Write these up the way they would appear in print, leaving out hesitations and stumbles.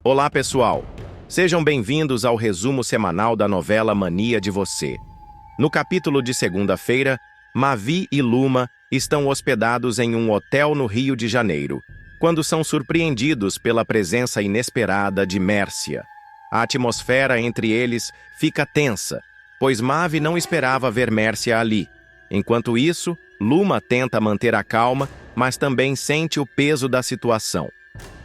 Olá, pessoal! Sejam bem-vindos ao resumo semanal da novela Mania de Você. No capítulo de segunda-feira, Mavi e Luma estão hospedados em um hotel no Rio de Janeiro, quando são surpreendidos pela presença inesperada de Mércia. A atmosfera entre eles fica tensa, pois Mavi não esperava ver Mércia ali. Enquanto isso, Luma tenta manter a calma, mas também sente o peso da situação.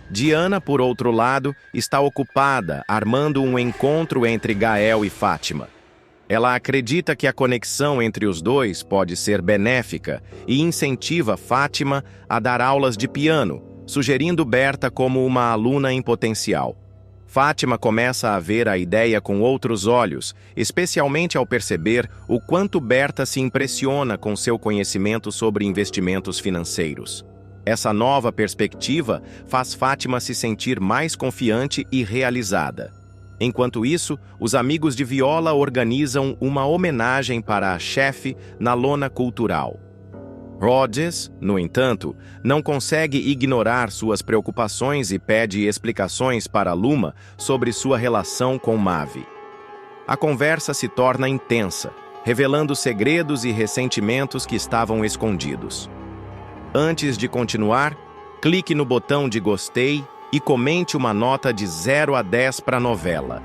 Diana, por outro lado, está ocupada armando um encontro entre Gael e Fátima. Ela acredita que a conexão entre os dois pode ser benéfica e incentiva Fátima a dar aulas de piano, sugerindo Berta como uma aluna em potencial. Fátima começa a ver a ideia com outros olhos, especialmente ao perceber o quanto Berta se impressiona com seu conhecimento sobre investimentos financeiros. Essa nova perspectiva faz Fátima se sentir mais confiante e realizada. Enquanto isso, os amigos de Viola organizam uma homenagem para a chefe na lona cultural. Rhodes, no entanto, não consegue ignorar suas preocupações e pede explicações para Luma sobre sua relação com Mavi. A conversa se torna intensa, revelando segredos e ressentimentos que estavam escondidos. Antes de continuar, clique no botão de gostei e comente uma nota de 0 a 10 para a novela.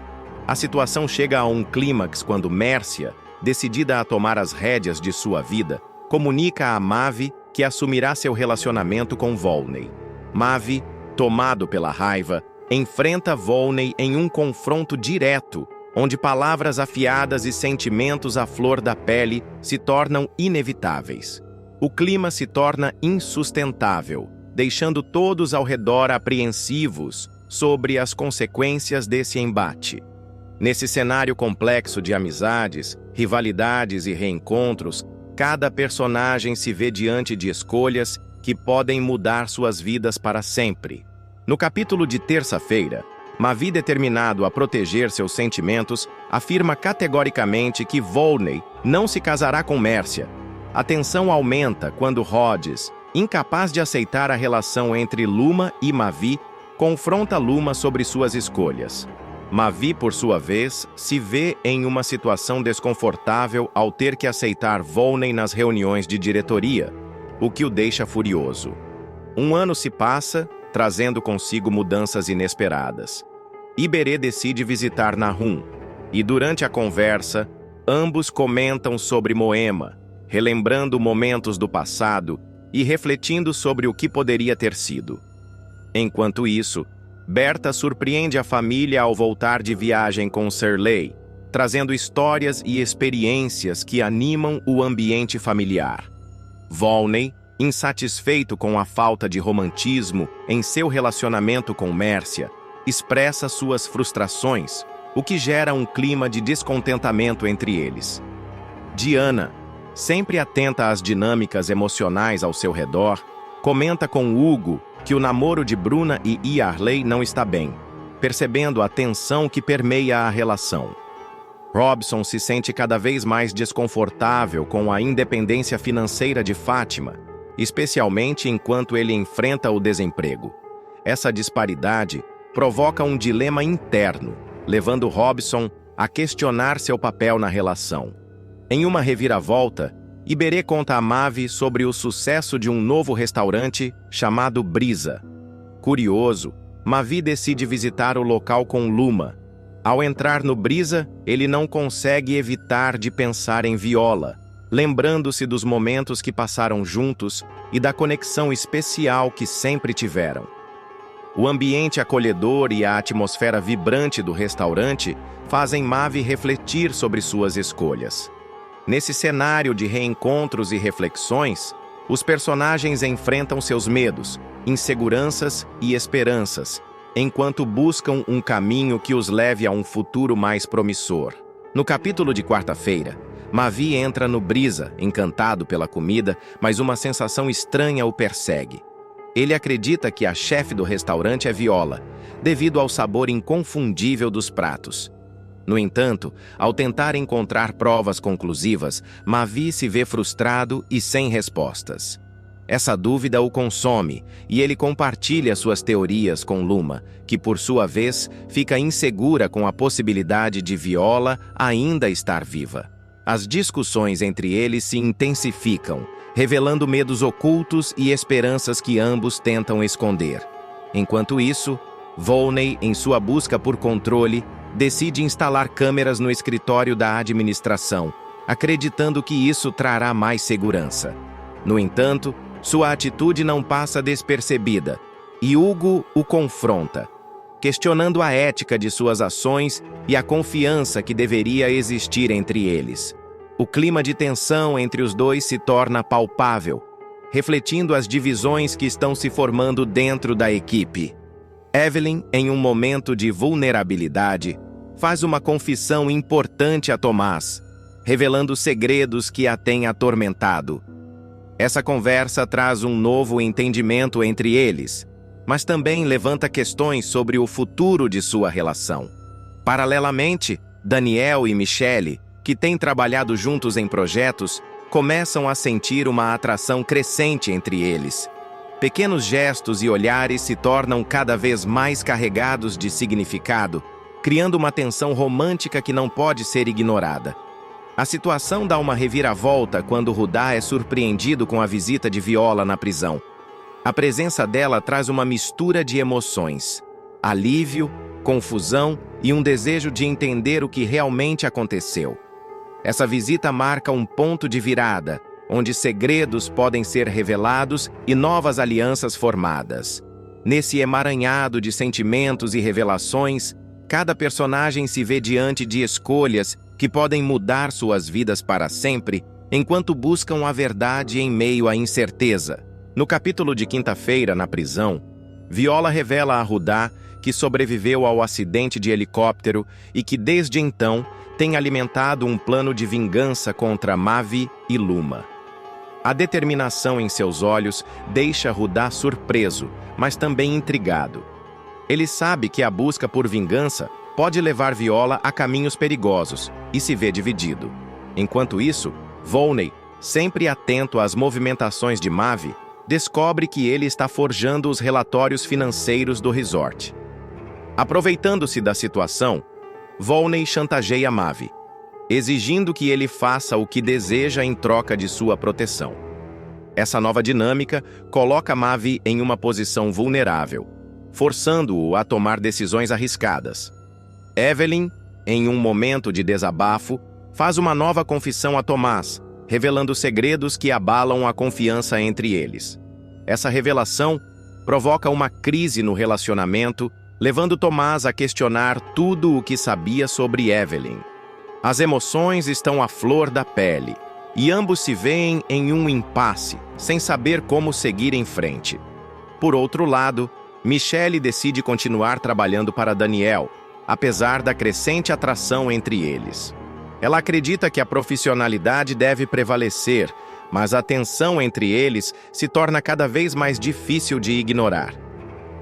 A situação chega a um clímax quando Mércia, decidida a tomar as rédeas de sua vida, comunica a Mavi que assumirá seu relacionamento com Volney. Mavi, tomado pela raiva, enfrenta Volney em um confronto direto, onde palavras afiadas e sentimentos à flor da pele se tornam inevitáveis. O clima se torna insustentável, deixando todos ao redor apreensivos sobre as consequências desse embate. Nesse cenário complexo de amizades, rivalidades e reencontros, cada personagem se vê diante de escolhas que podem mudar suas vidas para sempre. No capítulo de terça-feira, Mavi, determinado a proteger seus sentimentos, afirma categoricamente que Volney não se casará com Mércia. A tensão aumenta quando Rhodes, incapaz de aceitar a relação entre Luma e Mavi, confronta Luma sobre suas escolhas. Mavi, por sua vez, se vê em uma situação desconfortável ao ter que aceitar Volney nas reuniões de diretoria, o que o deixa furioso. Um ano se passa, trazendo consigo mudanças inesperadas. Iberê decide visitar Nahum, e durante a conversa, ambos comentam sobre Moema, relembrando momentos do passado e refletindo sobre o que poderia ter sido. Enquanto isso, Berta surpreende a família ao voltar de viagem com Serley, trazendo histórias e experiências que animam o ambiente familiar. Volney, insatisfeito com a falta de romantismo em seu relacionamento com Mércia, expressa suas frustrações, o que gera um clima de descontentamento entre eles. Diana, sempre atenta às dinâmicas emocionais ao seu redor, comenta com Hugo que o namoro de Bruna e Yarley não está bem, percebendo a tensão que permeia a relação. Robson se sente cada vez mais desconfortável com a independência financeira de Fátima, especialmente enquanto ele enfrenta o desemprego. Essa disparidade provoca um dilema interno, levando Robson a questionar seu papel na relação. Em uma reviravolta, Iberê conta a Mavi sobre o sucesso de um novo restaurante chamado Brisa. Curioso, Mavi decide visitar o local com Luma. Ao entrar no Brisa, ele não consegue evitar de pensar em Viola, lembrando-se dos momentos que passaram juntos e da conexão especial que sempre tiveram. O ambiente acolhedor e a atmosfera vibrante do restaurante fazem Mavi refletir sobre suas escolhas. Nesse cenário de reencontros e reflexões, os personagens enfrentam seus medos, inseguranças e esperanças, enquanto buscam um caminho que os leve a um futuro mais promissor. No capítulo de quarta-feira, Mavi entra no Brisa, encantado pela comida, mas uma sensação estranha o persegue. Ele acredita que a chefe do restaurante é Viola, devido ao sabor inconfundível dos pratos. No entanto, ao tentar encontrar provas conclusivas, Mavi se vê frustrado e sem respostas. Essa dúvida o consome e ele compartilha suas teorias com Luma, que por sua vez fica insegura com a possibilidade de Viola ainda estar viva. As discussões entre eles se intensificam, revelando medos ocultos e esperanças que ambos tentam esconder. Enquanto isso, Volney, em sua busca por controle, decide instalar câmeras no escritório da administração, acreditando que isso trará mais segurança. No entanto, sua atitude não passa despercebida, e Hugo o confronta, questionando a ética de suas ações e a confiança que deveria existir entre eles. O clima de tensão entre os dois se torna palpável, refletindo as divisões que estão se formando dentro da equipe. Evelyn, em um momento de vulnerabilidade, faz uma confissão importante a Tomás, revelando segredos que a têm atormentado. Essa conversa traz um novo entendimento entre eles, mas também levanta questões sobre o futuro de sua relação. Paralelamente, Daniel e Michelle, que têm trabalhado juntos em projetos, começam a sentir uma atração crescente entre eles. Pequenos gestos e olhares se tornam cada vez mais carregados de significado, criando uma tensão romântica que não pode ser ignorada. A situação dá uma reviravolta quando Rudá é surpreendido com a visita de Viola na prisão. A presença dela traz uma mistura de emoções: alívio, confusão e um desejo de entender o que realmente aconteceu. Essa visita marca um ponto de virada, onde segredos podem ser revelados e novas alianças formadas. Nesse emaranhado de sentimentos e revelações, cada personagem se vê diante de escolhas que podem mudar suas vidas para sempre, enquanto buscam a verdade em meio à incerteza. No capítulo de quinta-feira, na prisão, Viola revela a Rudá que sobreviveu ao acidente de helicóptero e que, desde então, tem alimentado um plano de vingança contra Mavi e Luma. A determinação em seus olhos deixa Rudá surpreso, mas também intrigado. Ele sabe que a busca por vingança pode levar Viola a caminhos perigosos e se vê dividido. Enquanto isso, Volney, sempre atento às movimentações de Mavi, descobre que ele está forjando os relatórios financeiros do resort. Aproveitando-se da situação, Volney chantageia Mavi, exigindo que ele faça o que deseja em troca de sua proteção. Essa nova dinâmica coloca Mavi em uma posição vulnerável, forçando-o a tomar decisões arriscadas. Evelyn, em um momento de desabafo, faz uma nova confissão a Tomás, revelando segredos que abalam a confiança entre eles. Essa revelação provoca uma crise no relacionamento, levando Tomás a questionar tudo o que sabia sobre Evelyn. As emoções estão à flor da pele, e ambos se veem em um impasse, sem saber como seguir em frente. Por outro lado, Michelle decide continuar trabalhando para Daniel, apesar da crescente atração entre eles. Ela acredita que a profissionalidade deve prevalecer, mas a tensão entre eles se torna cada vez mais difícil de ignorar.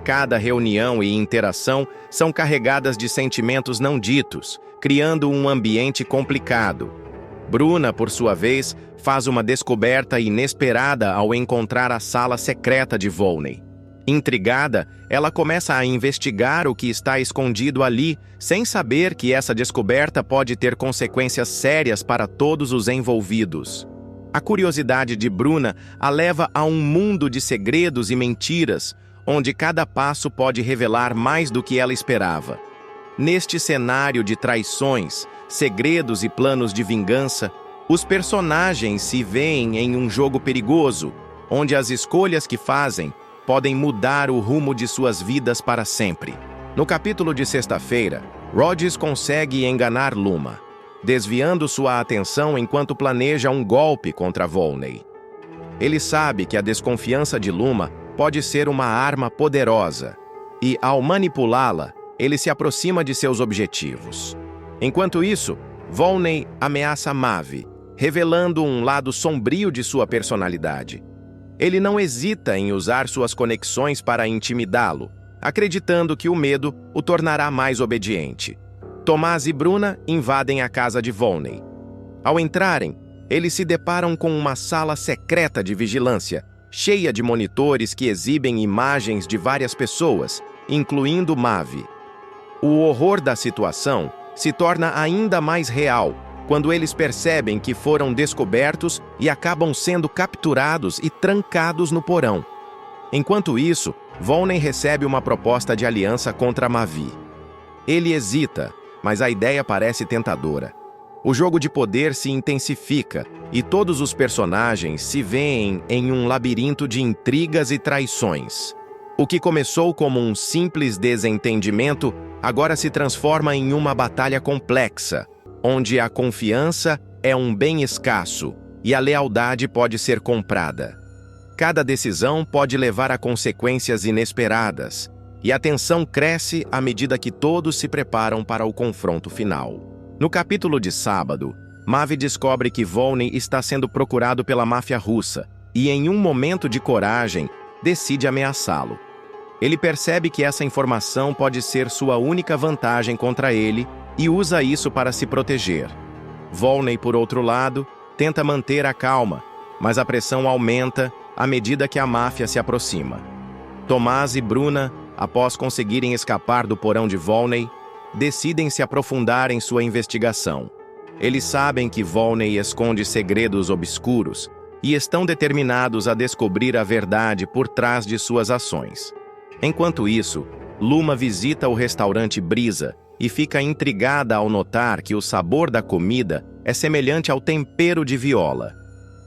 Cada reunião e interação são carregadas de sentimentos não ditos, criando um ambiente complicado. Bruna, por sua vez, faz uma descoberta inesperada ao encontrar a sala secreta de Volney. Intrigada, ela começa a investigar o que está escondido ali, sem saber que essa descoberta pode ter consequências sérias para todos os envolvidos. A curiosidade de Bruna a leva a um mundo de segredos e mentiras, onde cada passo pode revelar mais do que ela esperava. Neste cenário de traições, segredos e planos de vingança, os personagens se veem em um jogo perigoso, onde as escolhas que fazem podem mudar o rumo de suas vidas para sempre. No capítulo de sexta-feira, Rogers consegue enganar Luma, desviando sua atenção enquanto planeja um golpe contra Volney. Ele sabe que a desconfiança de Luma pode ser uma arma poderosa, e, ao manipulá-la, ele se aproxima de seus objetivos. Enquanto isso, Volney ameaça Mavi, revelando um lado sombrio de sua personalidade. Ele não hesita em usar suas conexões para intimidá-lo, acreditando que o medo o tornará mais obediente. Tomás e Bruna invadem a casa de Volney. Ao entrarem, eles se deparam com uma sala secreta de vigilância, cheia de monitores que exibem imagens de várias pessoas, incluindo Mavi. O horror da situação se torna ainda mais real quando eles percebem que foram descobertos e acabam sendo capturados e trancados no porão. Enquanto isso, Volney recebe uma proposta de aliança contra Mavi. Ele hesita, mas a ideia parece tentadora. O jogo de poder se intensifica e todos os personagens se veem em um labirinto de intrigas e traições. O que começou como um simples desentendimento agora se transforma em uma batalha complexa, onde a confiança é um bem escasso e a lealdade pode ser comprada. Cada decisão pode levar a consequências inesperadas, e a tensão cresce à medida que todos se preparam para o confronto final. No capítulo de sábado, Mavi descobre que Volney está sendo procurado pela máfia russa e, em um momento de coragem, decide ameaçá-lo. Ele percebe que essa informação pode ser sua única vantagem contra ele e usa isso para se proteger. Volney, por outro lado, tenta manter a calma, mas a pressão aumenta à medida que a máfia se aproxima. Tomás e Bruna, após conseguirem escapar do porão de Volney, decidem se aprofundar em sua investigação. Eles sabem que Volney esconde segredos obscuros e estão determinados a descobrir a verdade por trás de suas ações. Enquanto isso, Luma visita o restaurante Brisa e fica intrigada ao notar que o sabor da comida é semelhante ao tempero de Viola.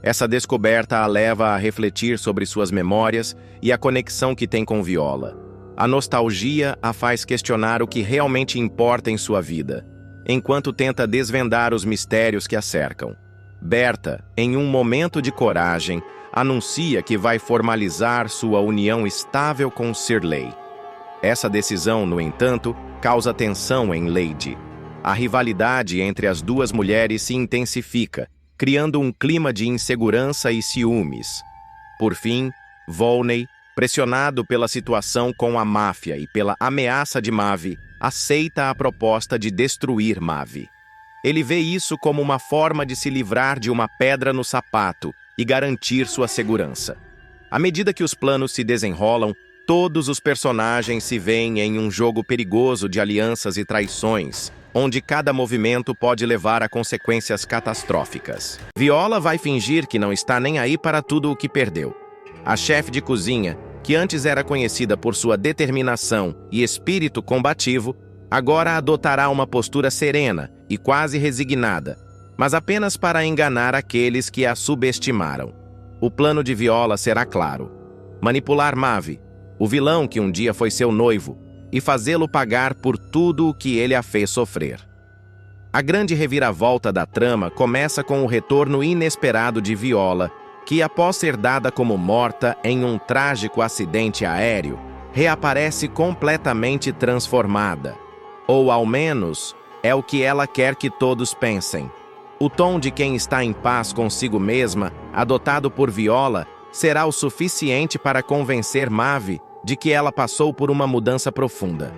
Essa descoberta a leva a refletir sobre suas memórias e a conexão que tem com Viola. A nostalgia a faz questionar o que realmente importa em sua vida, enquanto tenta desvendar os mistérios que a cercam. Berta, em um momento de coragem, anuncia que vai formalizar sua união estável com Shirley. Essa decisão, no entanto, causa tensão em Lady. A rivalidade entre as duas mulheres se intensifica, criando um clima de insegurança e ciúmes. Por fim, Volney, pressionado pela situação com a máfia e pela ameaça de Mavi, aceita a proposta de destruir Mavi. Ele vê isso como uma forma de se livrar de uma pedra no sapato e garantir sua segurança. À medida que os planos se desenrolam, todos os personagens se veem em um jogo perigoso de alianças e traições, onde cada movimento pode levar a consequências catastróficas. Viola vai fingir que não está nem aí para tudo o que perdeu. A chefe de cozinha, que antes era conhecida por sua determinação e espírito combativo, agora adotará uma postura serena e quase resignada, mas apenas para enganar aqueles que a subestimaram. O plano de Viola será claro: manipular Mavi, o vilão que um dia foi seu noivo, e fazê-lo pagar por tudo o que ele a fez sofrer. A grande reviravolta da trama começa com o retorno inesperado de Viola, que, após ser dada como morta em um trágico acidente aéreo, reaparece completamente transformada. Ou, ao menos, é o que ela quer que todos pensem. O tom de quem está em paz consigo mesma, adotado por Viola, será o suficiente para convencer Mavi de que ela passou por uma mudança profunda.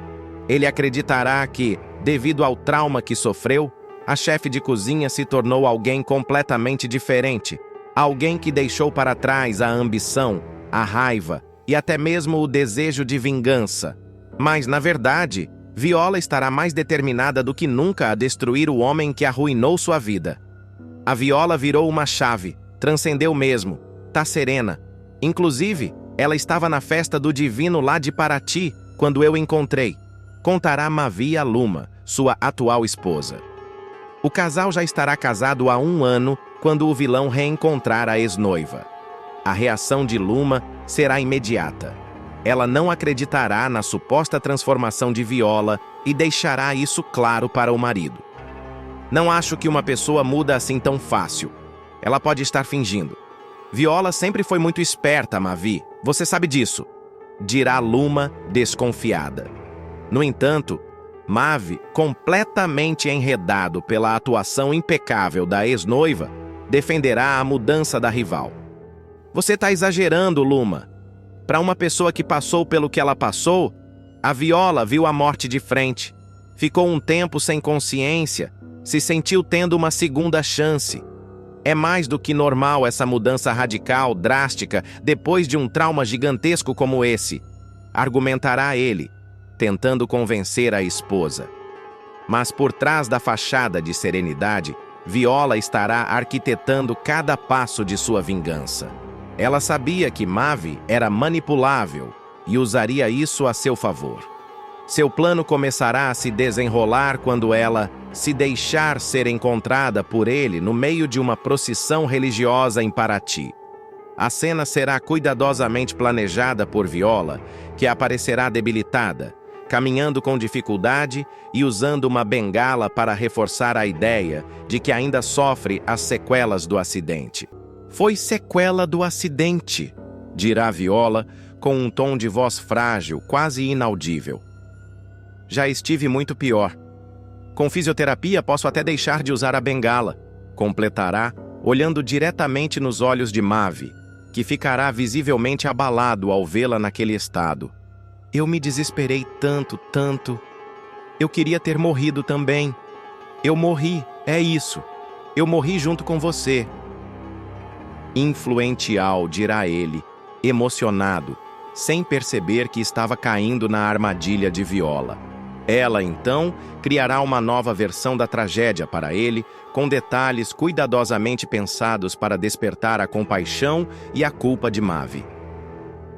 Ele acreditará que, devido ao trauma que sofreu, a chefe de cozinha se tornou alguém completamente diferente, alguém que deixou para trás a ambição, a raiva e até mesmo o desejo de vingança. Mas, na verdade, Viola estará mais determinada do que nunca a destruir o homem que arruinou sua vida. A Viola virou uma chave, transcendeu mesmo, tá serena. Inclusive, ela estava na festa do Divino lá de Paraty, quando eu encontrei. Contará Mavi a Luma, sua atual esposa. O casal já estará casado há 1 ano quando o vilão reencontrar a ex-noiva. A reação de Luma será imediata. Ela não acreditará na suposta transformação de Viola e deixará isso claro para o marido. Não acho que uma pessoa muda assim tão fácil. Ela pode estar fingindo. Viola sempre foi muito esperta, Mavi. Você sabe disso, dirá Luma, desconfiada. No entanto, Mavi, completamente enredado pela atuação impecável da ex-noiva, defenderá a mudança da rival. Você está exagerando, Luma. Para uma pessoa que passou pelo que ela passou, a Viola viu a morte de frente, ficou um tempo sem consciência, se sentiu tendo uma segunda chance. É mais do que normal essa mudança radical, drástica, depois de um trauma gigantesco como esse, argumentará ele, tentando convencer a esposa. Mas por trás da fachada de serenidade, Viola estará arquitetando cada passo de sua vingança. Ela sabia que Mavi era manipulável e usaria isso a seu favor. Seu plano começará a se desenrolar quando ela se deixar ser encontrada por ele no meio de uma procissão religiosa em Paraty. A cena será cuidadosamente planejada por Viola, que aparecerá debilitada, caminhando com dificuldade e usando uma bengala para reforçar a ideia de que ainda sofre as sequelas do acidente. Foi sequela do acidente, dirá Viola com um tom de voz frágil, quase inaudível. Já estive muito pior. Com fisioterapia posso até deixar de usar a bengala, completará, olhando diretamente nos olhos de Mavi, que ficará visivelmente abalado ao vê-la naquele estado. Eu me desesperei tanto, tanto. Eu queria ter morrido também. Eu morri, é isso. Eu morri junto com você. Influential, dirá ele, emocionado, sem perceber que estava caindo na armadilha de Viola. Ela, então, criará uma nova versão da tragédia para ele, com detalhes cuidadosamente pensados para despertar a compaixão e a culpa de Mavi.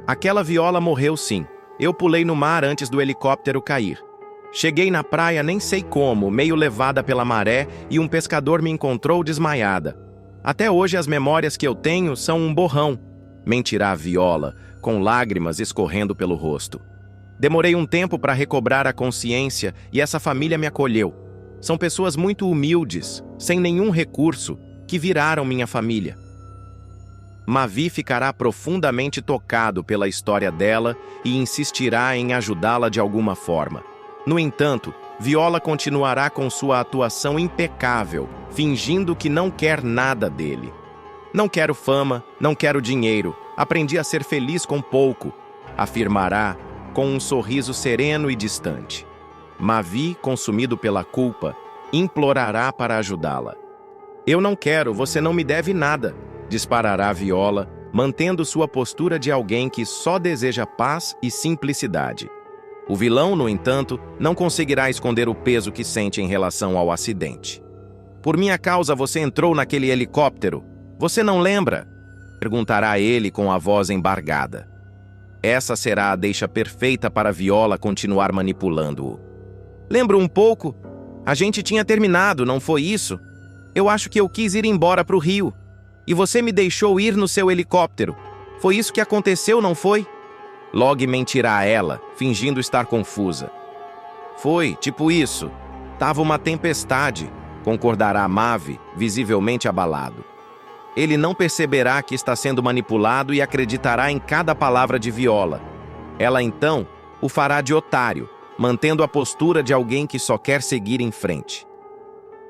Aquela Viola morreu sim. Eu pulei no mar antes do helicóptero cair. Cheguei na praia nem sei como, meio levada pela maré, e um pescador me encontrou desmaiada. Até hoje as memórias que eu tenho são um borrão, mentirá Viola, com lágrimas escorrendo pelo rosto. Demorei um tempo para recobrar a consciência e essa família me acolheu. São pessoas muito humildes, sem nenhum recurso, que viraram minha família. Mavi ficará profundamente tocado pela história dela e insistirá em ajudá-la de alguma forma. No entanto, Viola continuará com sua atuação impecável, fingindo que não quer nada dele. Não quero fama, não quero dinheiro, aprendi a ser feliz com pouco, afirmará com um sorriso sereno e distante. Mavi, consumido pela culpa, implorará para ajudá-la. Eu não quero, você não me deve nada, disparará Viola, mantendo sua postura de alguém que só deseja paz e simplicidade. O vilão, no entanto, não conseguirá esconder o peso que sente em relação ao acidente. Por minha causa você entrou naquele helicóptero. Você não lembra? Perguntará ele com a voz embargada. Essa será a deixa perfeita para Viola continuar manipulando-o. Lembro um pouco. A gente tinha terminado, não foi isso? Eu acho que eu quis ir embora para o Rio. E você me deixou ir no seu helicóptero. Foi isso que aconteceu, não foi? Logo mentirá ela, fingindo estar confusa. Foi, tipo isso. Tava uma tempestade, concordará Mavi, visivelmente abalado. Ele não perceberá que está sendo manipulado e acreditará em cada palavra de Viola. Ela, então, o fará de otário, mantendo a postura de alguém que só quer seguir em frente.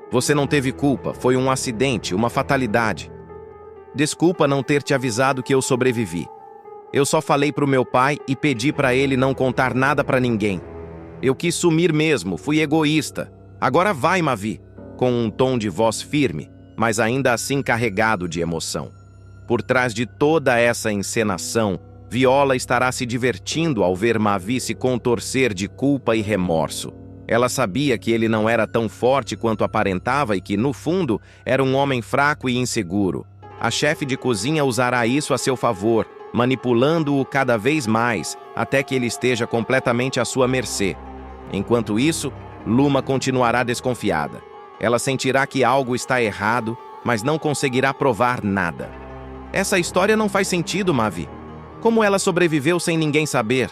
Você não teve culpa, foi um acidente, uma fatalidade. Desculpa não ter te avisado que eu sobrevivi. Eu só falei pro meu pai e pedi para ele não contar nada para ninguém. Eu quis sumir mesmo, fui egoísta. Agora vai, Mavi, com um tom de voz firme, mas ainda assim carregado de emoção. Por trás de toda essa encenação, Viola estará se divertindo ao ver Mavi se contorcer de culpa e remorso. Ela sabia que ele não era tão forte quanto aparentava e que, no fundo, era um homem fraco e inseguro. A chefe de cozinha usará isso a seu favor, manipulando-o cada vez mais, até que ele esteja completamente à sua mercê. Enquanto isso, Luma continuará desconfiada. Ela sentirá que algo está errado, mas não conseguirá provar nada. Essa história não faz sentido, Mavi. Como ela sobreviveu sem ninguém saber?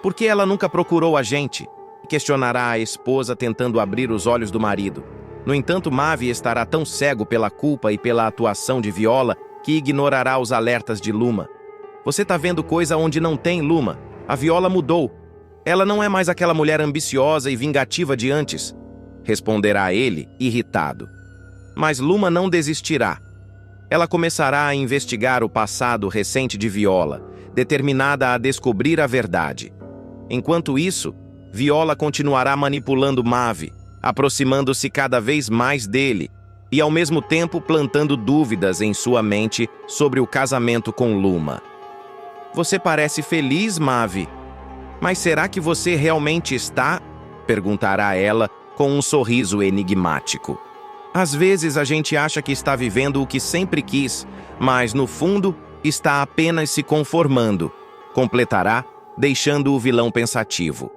Por que ela nunca procurou a gente? Questionará a esposa tentando abrir os olhos do marido. No entanto, Mavi estará tão cego pela culpa e pela atuação de Viola que ignorará os alertas de Luma. Você tá vendo coisa onde não tem, Luma. A Viola mudou. Ela não é mais aquela mulher ambiciosa e vingativa de antes, responderá ele, irritado. Mas Luma não desistirá. Ela começará a investigar o passado recente de Viola, determinada a descobrir a verdade. Enquanto isso, Viola continuará manipulando Mavi, aproximando-se cada vez mais dele, e ao mesmo tempo plantando dúvidas em sua mente sobre o casamento com Luma. Você parece feliz, Mavi. Mas será que você realmente está? Perguntará ela com um sorriso enigmático. Às vezes a gente acha que está vivendo o que sempre quis, mas no fundo está apenas se conformando, completará, deixando o vilão pensativo.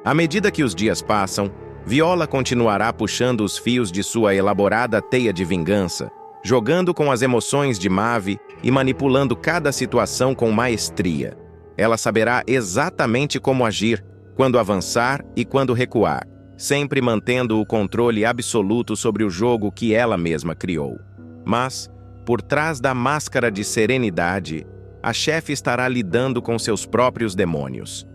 À medida que os dias passam, Viola continuará puxando os fios de sua elaborada teia de vingança, jogando com as emoções de Mavi e manipulando cada situação com maestria. Ela saberá exatamente como agir, quando avançar e quando recuar, sempre mantendo o controle absoluto sobre o jogo que ela mesma criou. Mas, por trás da máscara de serenidade, a chefe estará lidando com seus próprios demônios.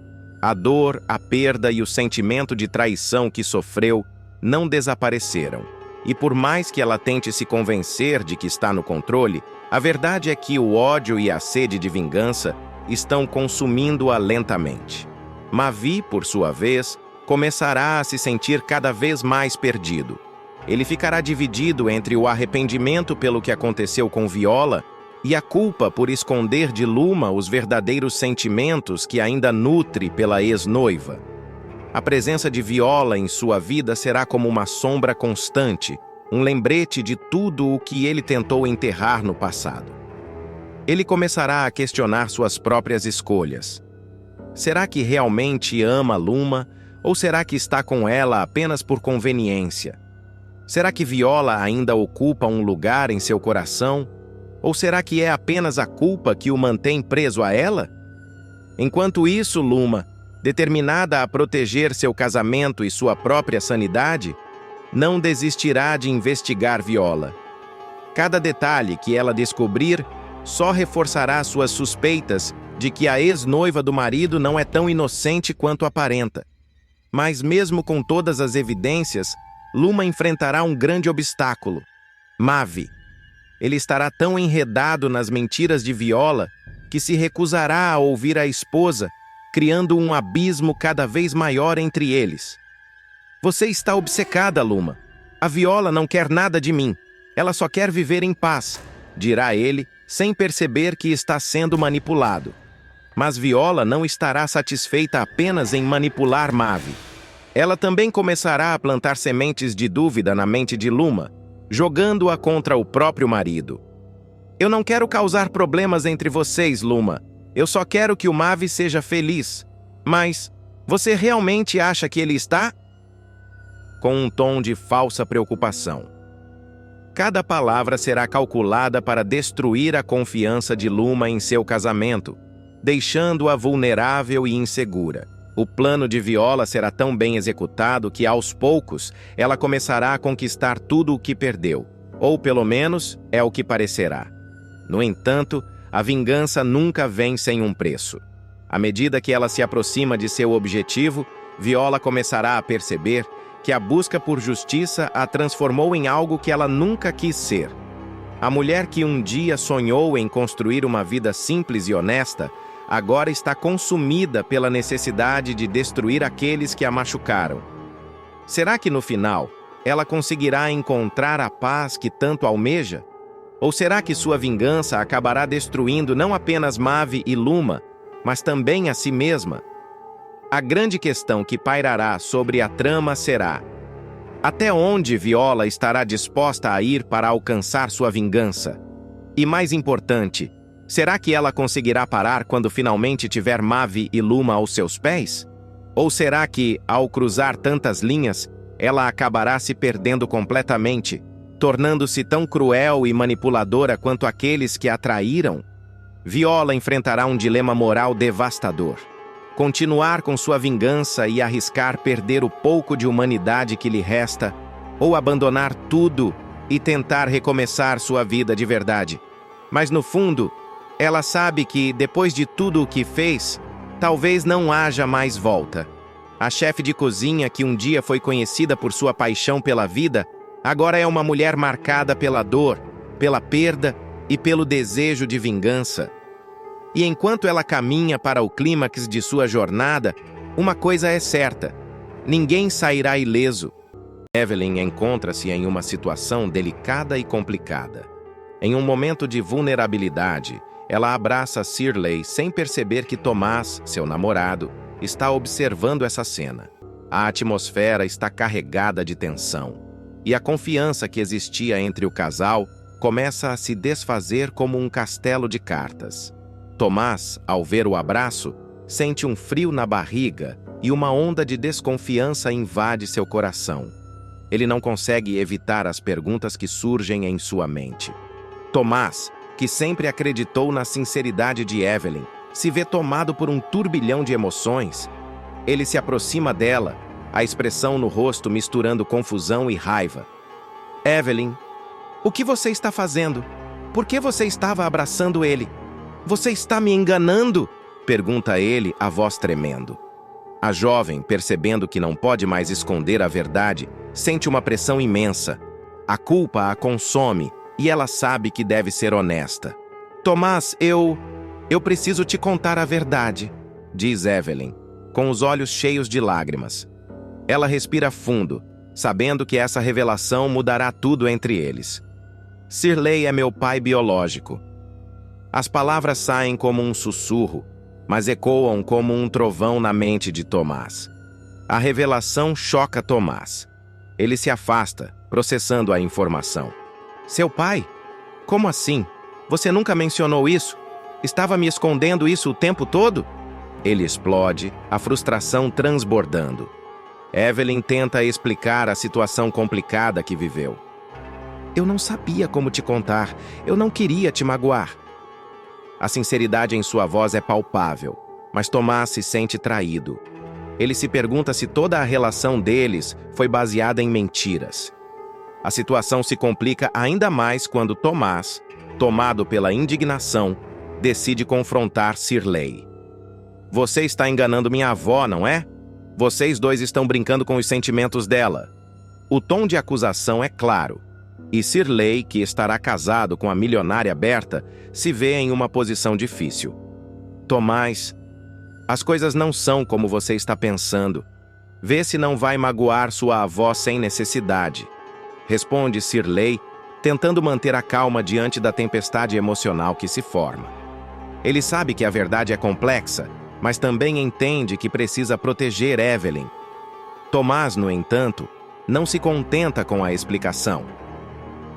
A dor, a perda e o sentimento de traição que sofreu não desapareceram. E por mais que ela tente se convencer de que está no controle, a verdade é que o ódio e a sede de vingança estão consumindo-a lentamente. Mavi, por sua vez, começará a se sentir cada vez mais perdido. Ele ficará dividido entre o arrependimento pelo que aconteceu com Viola e a culpa por esconder de Luma os verdadeiros sentimentos que ainda nutre pela ex-noiva. A presença de Viola em sua vida será como uma sombra constante, um lembrete de tudo o que ele tentou enterrar no passado. Ele começará a questionar suas próprias escolhas. Será que realmente ama Luma, ou será que está com ela apenas por conveniência? Será que Viola ainda ocupa um lugar em seu coração? Ou será que é apenas a culpa que o mantém preso a ela? Enquanto isso, Luma, determinada a proteger seu casamento e sua própria sanidade, não desistirá de investigar Viola. Cada detalhe que ela descobrir só reforçará suas suspeitas de que a ex-noiva do marido não é tão inocente quanto aparenta. Mas mesmo com todas as evidências, Luma enfrentará um grande obstáculo: Mavi. Ele estará tão enredado nas mentiras de Viola que se recusará a ouvir a esposa, criando um abismo cada vez maior entre eles. Você está obcecada, Luma. A Viola não quer nada de mim. Ela só quer viver em paz, dirá ele, sem perceber que está sendo manipulado. Mas Viola não estará satisfeita apenas em manipular Mavi. Ela também começará a plantar sementes de dúvida na mente de Luma, jogando-a contra o próprio marido. Eu não quero causar problemas entre vocês, Luma. Eu só quero que o Mavi seja feliz. Mas você realmente acha que ele está? Com um tom de falsa preocupação. Cada palavra será calculada para destruir a confiança de Luma em seu casamento, deixando-a vulnerável e insegura. O plano de Viola será tão bem executado que, aos poucos, ela começará a conquistar tudo o que perdeu, ou pelo menos é o que parecerá. No entanto, a vingança nunca vem sem um preço. À medida que ela se aproxima de seu objetivo, Viola começará a perceber que a busca por justiça a transformou em algo que ela nunca quis ser. A mulher que um dia sonhou em construir uma vida simples e honesta, agora está consumida pela necessidade de destruir aqueles que a machucaram. Será que no final, ela conseguirá encontrar a paz que tanto almeja? Ou será que sua vingança acabará destruindo não apenas Mavi e Luma, mas também a si mesma? A grande questão que pairará sobre a trama será: até onde Viola estará disposta a ir para alcançar sua vingança? E mais importante, será que ela conseguirá parar quando finalmente tiver Mavi e Luma aos seus pés? Ou será que, ao cruzar tantas linhas, ela acabará se perdendo completamente, tornando-se tão cruel e manipuladora quanto aqueles que a traíram? Viola enfrentará um dilema moral devastador: continuar com sua vingança e arriscar perder o pouco de humanidade que lhe resta, ou abandonar tudo e tentar recomeçar sua vida de verdade. Mas no fundo, ela sabe que, depois de tudo o que fez, talvez não haja mais volta. A chefe de cozinha, que um dia foi conhecida por sua paixão pela vida, agora é uma mulher marcada pela dor, pela perda e pelo desejo de vingança. E enquanto ela caminha para o clímax de sua jornada, uma coisa é certa: ninguém sairá ileso. Evelyn encontra-se em uma situação delicada e complicada. Em um momento de vulnerabilidade, ela abraça Shirley sem perceber que Tomás, seu namorado, está observando essa cena. A atmosfera está carregada de tensão, e a confiança que existia entre o casal começa a se desfazer como um castelo de cartas. Tomás, ao ver o abraço, sente um frio na barriga e uma onda de desconfiança invade seu coração. Ele não consegue evitar as perguntas que surgem em sua mente. Tomás, que sempre acreditou na sinceridade de Evelyn, se vê tomado por um turbilhão de emoções. Ele se aproxima dela, a expressão no rosto misturando confusão e raiva. Evelyn, o que você está fazendo? Por que você estava abraçando ele? Você está me enganando? Pergunta ele, a voz tremendo. A jovem, percebendo que não pode mais esconder a verdade, sente uma pressão imensa. A culpa a consome e ela sabe que deve ser honesta. Tomás, eu preciso te contar a verdade, diz Evelyn, com os olhos cheios de lágrimas. Ela respira fundo, sabendo que essa revelação mudará tudo entre eles. Shirley é meu pai biológico. As palavras saem como um sussurro, mas ecoam como um trovão na mente de Tomás. A revelação choca Tomás. Ele se afasta, processando a informação. Seu pai? Como assim? Você nunca mencionou isso? Estava me escondendo isso o tempo todo? Ele explode, a frustração transbordando. Evelyn tenta explicar a situação complicada que viveu. Eu não sabia como te contar. Eu não queria te magoar. A sinceridade em sua voz é palpável, mas Tomás se sente traído. Ele se pergunta se toda a relação deles foi baseada em mentiras. A situação se complica ainda mais quando Tomás, tomado pela indignação, decide confrontar Shirley. Você está enganando minha avó, não é? Vocês dois estão brincando com os sentimentos dela. O tom de acusação é claro, e Shirley, que estará casado com a milionária Berta, se vê em uma posição difícil. Tomás, as coisas não são como você está pensando. Vê se não vai magoar sua avó sem necessidade. Responde Shirley, tentando manter a calma diante da tempestade emocional que se forma. Ele sabe que a verdade é complexa, mas também entende que precisa proteger Evelyn. Tomás, no entanto, não se contenta com a explicação.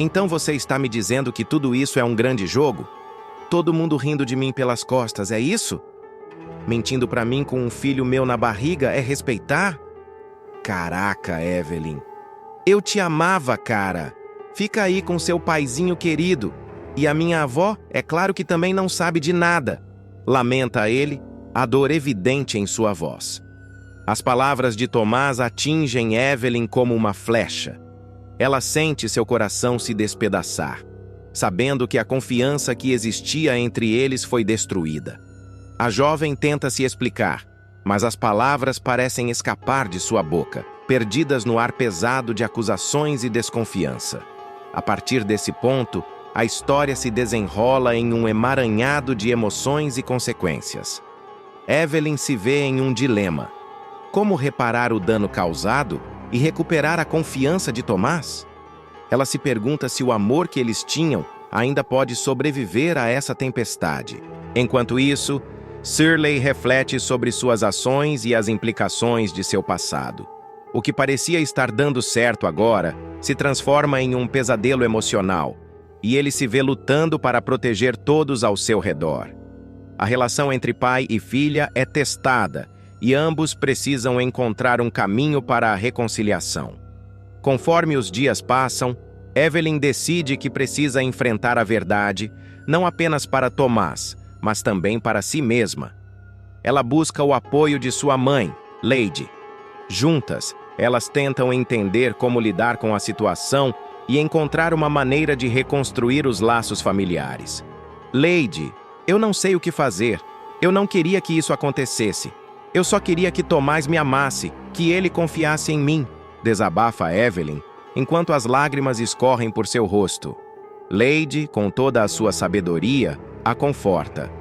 Então você está me dizendo que tudo isso é um grande jogo? Todo mundo rindo de mim pelas costas, é isso? Mentindo pra mim com um filho meu na barriga é respeitar? Caraca, Evelyn. Eu te amava, cara. Fica aí com seu paizinho querido. E a minha avó, é claro que também não sabe de nada. Lamenta ele, a dor evidente em sua voz. As palavras de Tomás atingem Evelyn como uma flecha. Ela sente seu coração se despedaçar, sabendo que a confiança que existia entre eles foi destruída. A jovem tenta se explicar, mas as palavras parecem escapar de sua boca, perdidas no ar pesado de acusações e desconfiança. A partir desse ponto, a história se desenrola em um emaranhado de emoções e consequências. Evelyn se vê em um dilema. Como reparar o dano causado e recuperar a confiança de Tomás? Ela se pergunta se o amor que eles tinham ainda pode sobreviver a essa tempestade. Enquanto isso, Shirley reflete sobre suas ações e as implicações de seu passado. O que parecia estar dando certo agora se transforma em um pesadelo emocional, e ele se vê lutando para proteger todos ao seu redor. A relação entre pai e filha é testada, e ambos precisam encontrar um caminho para a reconciliação. Conforme os dias passam, Evelyn decide que precisa enfrentar a verdade, não apenas para Tomás, mas também para si mesma. Ela busca o apoio de sua mãe, Lady. Juntas, elas tentam entender como lidar com a situação e encontrar uma maneira de reconstruir os laços familiares. Lady, eu não sei o que fazer. Eu não queria que isso acontecesse. Eu só queria que Tomás me amasse, que ele confiasse em mim, desabafa Evelyn, enquanto as lágrimas escorrem por seu rosto. Lady, com toda a sua sabedoria, a conforta.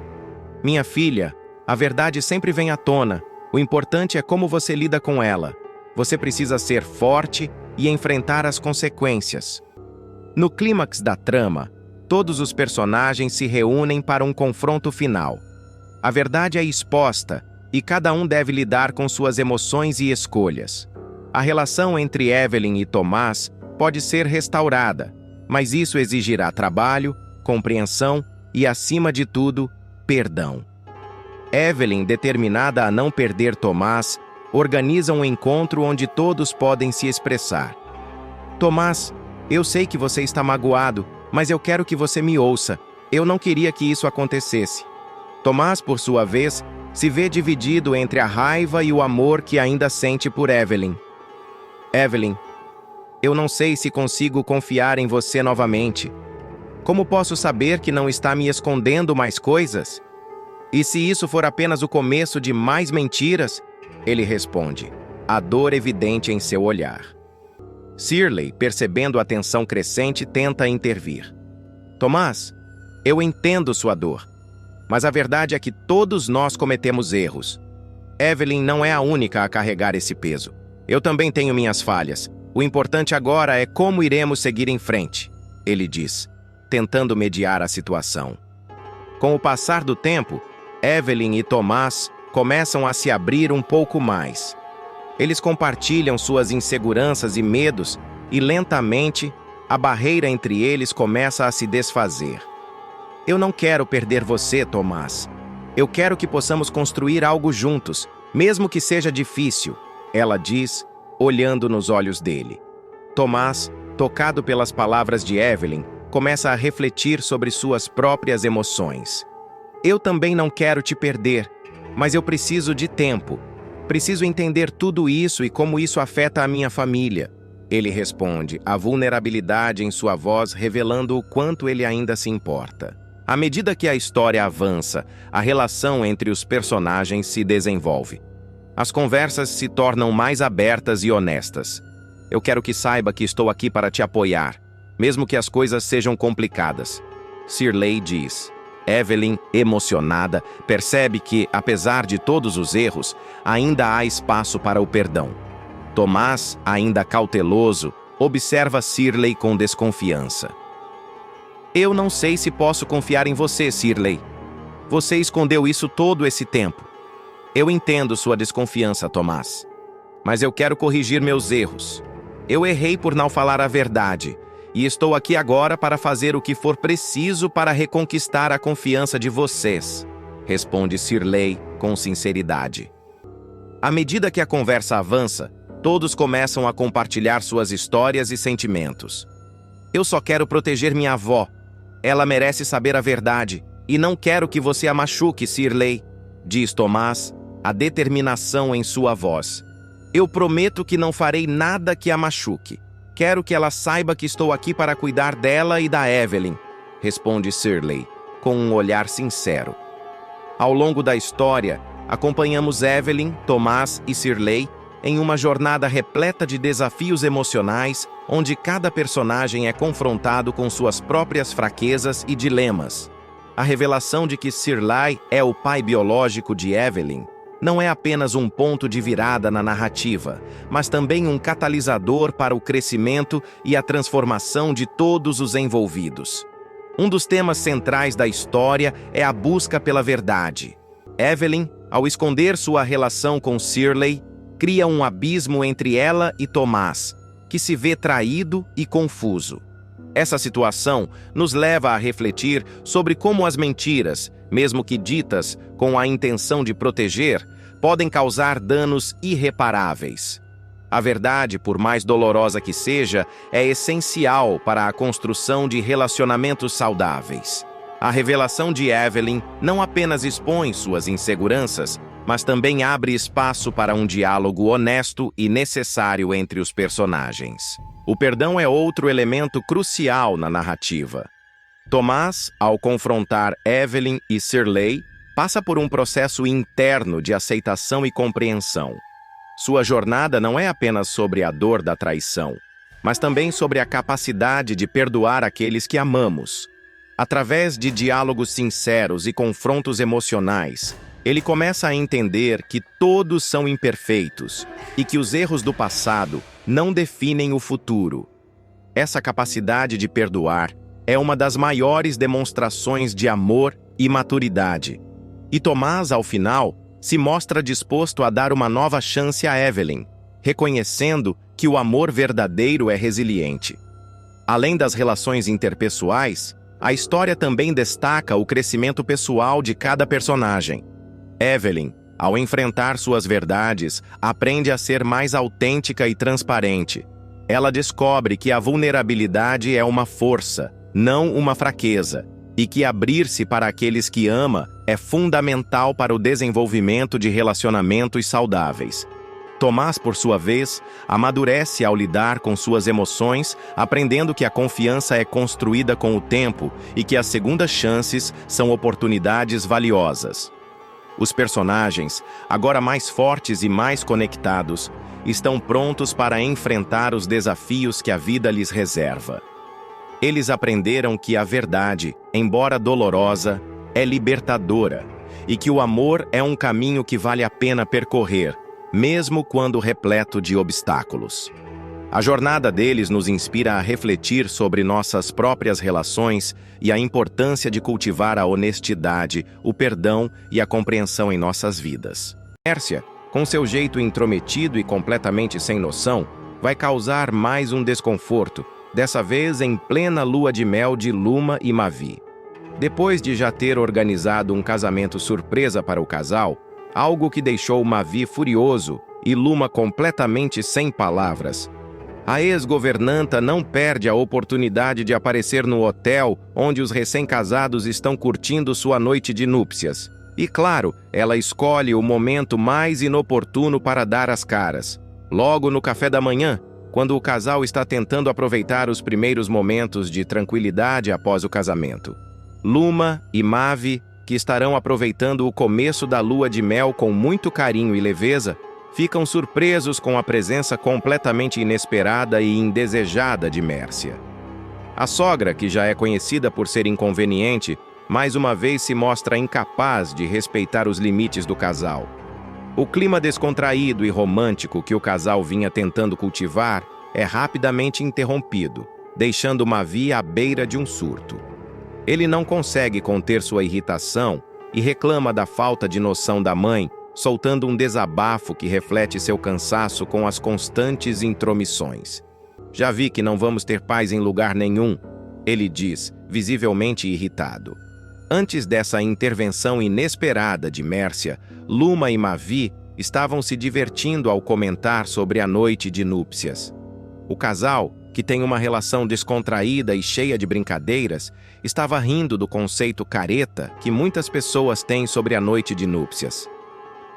Minha filha, a verdade sempre vem à tona. O importante é como você lida com ela. Você precisa ser forte e enfrentar as consequências. No clímax da trama, todos os personagens se reúnem para um confronto final. A verdade é exposta e cada um deve lidar com suas emoções e escolhas. A relação entre Evelyn e Tomás pode ser restaurada, mas isso exigirá trabalho, compreensão e, acima de tudo, perdão. Evelyn, determinada a não perder Tomás, organiza um encontro onde todos podem se expressar. Tomás, eu sei que você está magoado, mas eu quero que você me ouça. Eu não queria que isso acontecesse. Tomás, por sua vez, se vê dividido entre a raiva e o amor que ainda sente por Evelyn. Evelyn, eu não sei se consigo confiar em você novamente. Como posso saber que não está me escondendo mais coisas? E se isso for apenas o começo de mais mentiras? Ele responde, a dor evidente em seu olhar. Shirley, percebendo a tensão crescente, tenta intervir. Tomás, eu entendo sua dor, mas a verdade é que todos nós cometemos erros. Evelyn não é a única a carregar esse peso. Eu também tenho minhas falhas. O importante agora é como iremos seguir em frente, ele diz, tentando mediar a situação. Com o passar do tempo, Evelyn e Tomás começam a se abrir um pouco mais. Eles compartilham suas inseguranças e medos e, lentamente, a barreira entre eles começa a se desfazer. Eu não quero perder você, Tomás. Eu quero que possamos construir algo juntos, mesmo que seja difícil, ela diz, olhando nos olhos dele. Tomás, tocado pelas palavras de Evelyn, começa a refletir sobre suas próprias emoções. Eu também não quero te perder, mas eu preciso de tempo. Preciso entender tudo isso e como isso afeta a minha família. Ele responde, a vulnerabilidade em sua voz revelando o quanto ele ainda se importa. À medida que a história avança, a relação entre os personagens se desenvolve. As conversas se tornam mais abertas e honestas. Eu quero que saiba que estou aqui para te apoiar, mesmo que as coisas sejam complicadas. Shirley diz. Evelyn, emocionada, percebe que, apesar de todos os erros, ainda há espaço para o perdão. Tomás, ainda cauteloso, observa Shirley com desconfiança. Eu não sei se posso confiar em você, Shirley. Você escondeu isso todo esse tempo. Eu entendo sua desconfiança, Tomás. Mas eu quero corrigir meus erros. Eu errei por não falar a verdade. E estou aqui agora para fazer o que for preciso para reconquistar a confiança de vocês, responde Shirley com sinceridade. À medida que a conversa avança, todos começam a compartilhar suas histórias e sentimentos. Eu só quero proteger minha avó. Ela merece saber a verdade, e não quero que você a machuque, Shirley, diz Tomás, a determinação em sua voz. Eu prometo que não farei nada que a machuque. Quero que ela saiba que estou aqui para cuidar dela e da Evelyn, responde Shirley, com um olhar sincero. Ao longo da história, acompanhamos Evelyn, Tomás e Shirley em uma jornada repleta de desafios emocionais, onde cada personagem é confrontado com suas próprias fraquezas e dilemas. A revelação de que Shirley é o pai biológico de Evelyn não é apenas um ponto de virada na narrativa, mas também um catalisador para o crescimento e a transformação de todos os envolvidos. Um dos temas centrais da história é a busca pela verdade. Evelyn, ao esconder sua relação com Shirley, cria um abismo entre ela e Tomás, que se vê traído e confuso. Essa situação nos leva a refletir sobre como as mentiras, mesmo que ditas com a intenção de proteger, podem causar danos irreparáveis. A verdade, por mais dolorosa que seja, é essencial para a construção de relacionamentos saudáveis. A revelação de Evelyn não apenas expõe suas inseguranças, mas também abre espaço para um diálogo honesto e necessário entre os personagens. O perdão é outro elemento crucial na narrativa. Tomás, ao confrontar Evelyn e Shirley, passa por um processo interno de aceitação e compreensão. Sua jornada não é apenas sobre a dor da traição, mas também sobre a capacidade de perdoar aqueles que amamos. Através de diálogos sinceros e confrontos emocionais, Ele começa a entender que todos são imperfeitos e que os erros do passado não definem o futuro. Essa capacidade de perdoar é uma das maiores demonstrações de amor e maturidade. E Tomás, ao final, se mostra disposto a dar uma nova chance a Evelyn, reconhecendo que o amor verdadeiro é resiliente. Além das relações interpessoais, a história também destaca o crescimento pessoal de cada personagem. Evelyn, ao enfrentar suas verdades, aprende a ser mais autêntica e transparente. Ela descobre que a vulnerabilidade é uma força, não uma fraqueza, e que abrir-se para aqueles que ama é fundamental para o desenvolvimento de relacionamentos saudáveis. Tomás, por sua vez, amadurece ao lidar com suas emoções, aprendendo que a confiança é construída com o tempo e que as segundas chances são oportunidades valiosas. Os personagens, agora mais fortes e mais conectados, estão prontos para enfrentar os desafios que a vida lhes reserva. Eles aprenderam que a verdade, embora dolorosa, é libertadora e que o amor é um caminho que vale a pena percorrer, mesmo quando repleto de obstáculos. A jornada deles nos inspira a refletir sobre nossas próprias relações e a importância de cultivar a honestidade, o perdão e a compreensão em nossas vidas. Mércia, com seu jeito intrometido e completamente sem noção, vai causar mais um desconforto, dessa vez em plena lua de mel de Luma e Mavi. Depois de já ter organizado um casamento surpresa para o casal, algo que deixou Mavi furioso e Luma completamente sem palavras, a ex-governanta não perde a oportunidade de aparecer no hotel onde os recém-casados estão curtindo sua noite de núpcias. E claro, ela escolhe o momento mais inoportuno para dar as caras. Logo no café da manhã, quando o casal está tentando aproveitar os primeiros momentos de tranquilidade após o casamento. Luma e Mavi, que estarão aproveitando o começo da lua de mel com muito carinho e leveza, ficam surpresos com a presença completamente inesperada e indesejada de Mércia. A sogra, que já é conhecida por ser inconveniente, mais uma vez se mostra incapaz de respeitar os limites do casal. O clima descontraído e romântico que o casal vinha tentando cultivar é rapidamente interrompido, deixando Mavi à beira de um surto. Ele não consegue conter sua irritação e reclama da falta de noção da mãe, soltando um desabafo que reflete seu cansaço com as constantes intromissões. Já vi que não vamos ter paz em lugar nenhum, ele diz, visivelmente irritado. Antes dessa intervenção inesperada de Mércia, Luma e Mavi estavam se divertindo ao comentar sobre a noite de núpcias. O casal, que tem uma relação descontraída e cheia de brincadeiras, estava rindo do conceito careta que muitas pessoas têm sobre a noite de núpcias.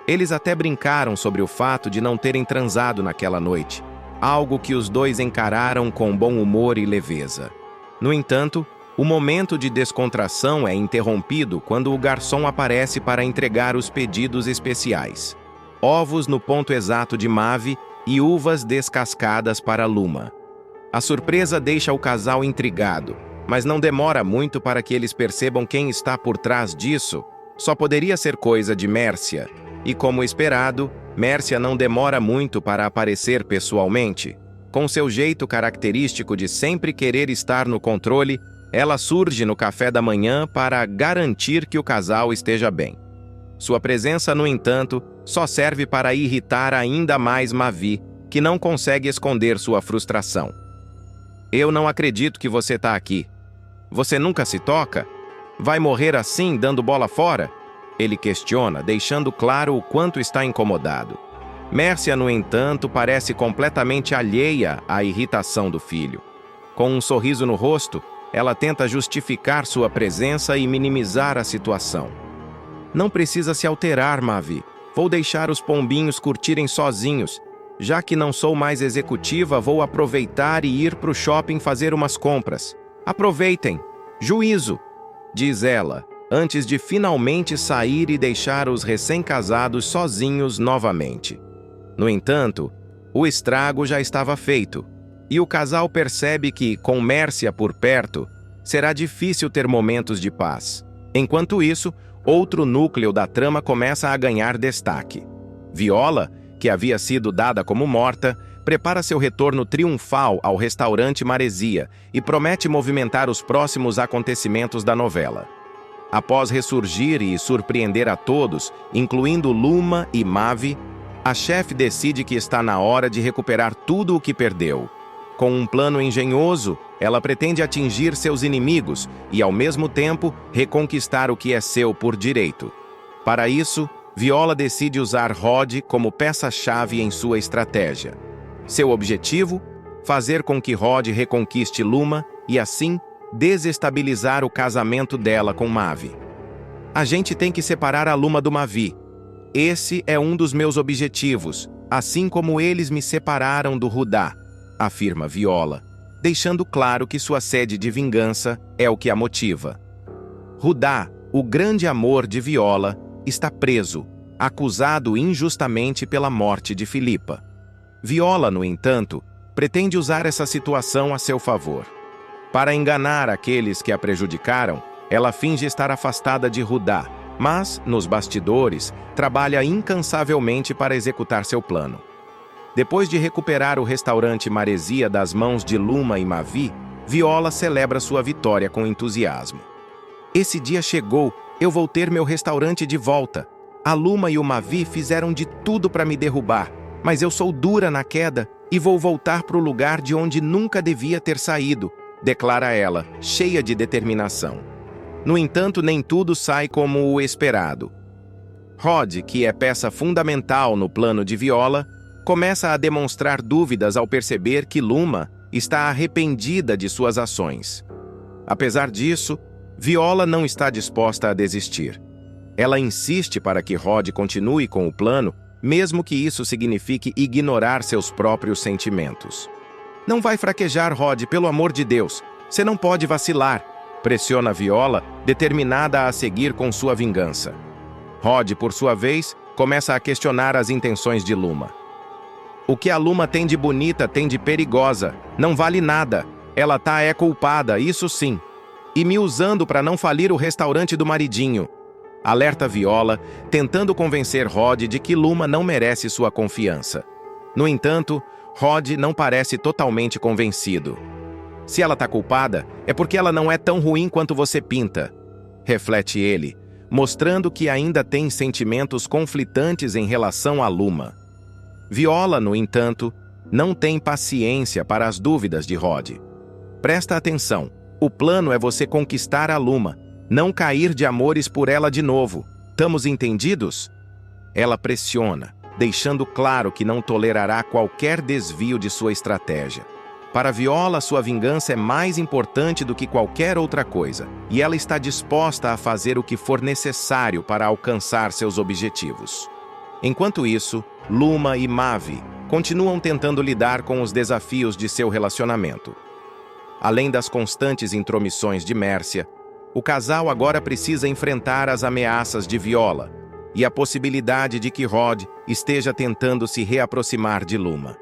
Eles até brincaram sobre o fato de não terem transado naquela noite, algo que os dois encararam com bom humor e leveza. No entanto, o momento de descontração é interrompido quando o garçom aparece para entregar os pedidos especiais. Ovos no ponto exato de Mavi e uvas descascadas para Luma. A surpresa deixa o casal intrigado, mas não demora muito para que eles percebam quem está por trás disso. Só poderia ser coisa de Mércia. E como esperado, Mércia não demora muito para aparecer pessoalmente. Com seu jeito característico de sempre querer estar no controle, ela surge no café da manhã para garantir que o casal esteja bem. Sua presença, no entanto, só serve para irritar ainda mais Mavi, que não consegue esconder sua frustração. Eu não acredito que você está aqui. Você nunca se toca? Vai morrer assim, dando bola fora? Ele questiona, deixando claro o quanto está incomodado. Mércia, no entanto, parece completamente alheia à irritação do filho. Com um sorriso no rosto, ela tenta justificar sua presença e minimizar a situação. Não precisa se alterar, Mavi. Vou deixar os pombinhos curtirem sozinhos. Já que não sou mais executiva, vou aproveitar e ir para o shopping fazer umas compras. Aproveitem! Juízo! Diz ela, antes de finalmente sair e deixar os recém-casados sozinhos novamente. No entanto, o estrago já estava feito, e o casal percebe que, com Mércia por perto, será difícil ter momentos de paz. Enquanto isso, outro núcleo da trama começa a ganhar destaque. Viola, que havia sido dada como morta, prepara seu retorno triunfal ao restaurante Maresia e promete movimentar os próximos acontecimentos da novela. Após ressurgir e surpreender a todos, incluindo Luma e Mavi, a chefe decide que está na hora de recuperar tudo o que perdeu. Com um plano engenhoso, ela pretende atingir seus inimigos e, ao mesmo tempo, reconquistar o que é seu por direito. Para isso, Viola decide usar Rod como peça-chave em sua estratégia. Seu objetivo? Fazer com que Rod reconquiste Luma e, assim, desestabilizar o casamento dela com Mavi. A gente tem que separar a Luma do Mavi. Esse é um dos meus objetivos, assim como eles me separaram do Rudá, afirma Viola, deixando claro que sua sede de vingança é o que a motiva. Rudá, o grande amor de Viola, está preso, acusado injustamente pela morte de Filipa. Viola, no entanto, pretende usar essa situação a seu favor. Para enganar aqueles que a prejudicaram, ela finge estar afastada de Rudá, mas, nos bastidores, trabalha incansavelmente para executar seu plano. Depois de recuperar o restaurante Maresia das mãos de Luma e Mavi, Viola celebra sua vitória com entusiasmo. Esse dia chegou, eu vou ter meu restaurante de volta. A Luma e o Mavi fizeram de tudo para me derrubar, mas eu sou dura na queda e vou voltar para o lugar de onde nunca devia ter saído, declara ela, cheia de determinação. No entanto, nem tudo sai como o esperado. Rod, que é peça fundamental no plano de Viola, começa a demonstrar dúvidas ao perceber que Luma está arrependida de suas ações. Apesar disso, Viola não está disposta a desistir. Ela insiste para que Rod continue com o plano, mesmo que isso signifique ignorar seus próprios sentimentos. Não vai fraquejar, Rod, pelo amor de Deus. Você não pode vacilar, pressiona Viola, determinada a seguir com sua vingança. Rod, por sua vez, começa a questionar as intenções de Luma. O que a Luma tem de bonita tem de perigosa. Não vale nada. Ela é culpada, isso sim. E me usando para não falir o restaurante do maridinho. Alerta Viola, tentando convencer Rod de que Luma não merece sua confiança. No entanto, Rod não parece totalmente convencido. Se ela tá culpada, é porque ela não é tão ruim quanto você pinta, reflete ele, mostrando que ainda tem sentimentos conflitantes em relação a Luma. Viola, no entanto, não tem paciência para as dúvidas de Rod. Presta atenção, o plano é você conquistar a Luma, não cair de amores por ela de novo. Tamos entendidos? Ela pressiona, deixando claro que não tolerará qualquer desvio de sua estratégia. Para Viola, sua vingança é mais importante do que qualquer outra coisa, e ela está disposta a fazer o que for necessário para alcançar seus objetivos. Enquanto isso, Luma e Mavi continuam tentando lidar com os desafios de seu relacionamento. Além das constantes intromissões de Mércia, o casal agora precisa enfrentar as ameaças de Viola e a possibilidade de que Rod esteja tentando se reaproximar de Luma.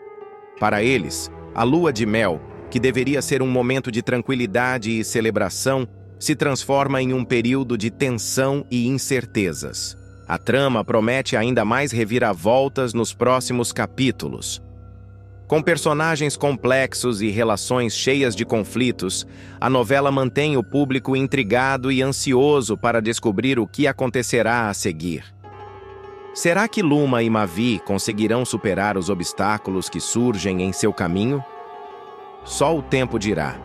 Para eles, a lua de mel, que deveria ser um momento de tranquilidade e celebração, se transforma em um período de tensão e incertezas. A trama promete ainda mais reviravoltas nos próximos capítulos. Com personagens complexos e relações cheias de conflitos, a novela mantém o público intrigado e ansioso para descobrir o que acontecerá a seguir. Será que Luma e Mavi conseguirão superar os obstáculos que surgem em seu caminho? Só o tempo dirá.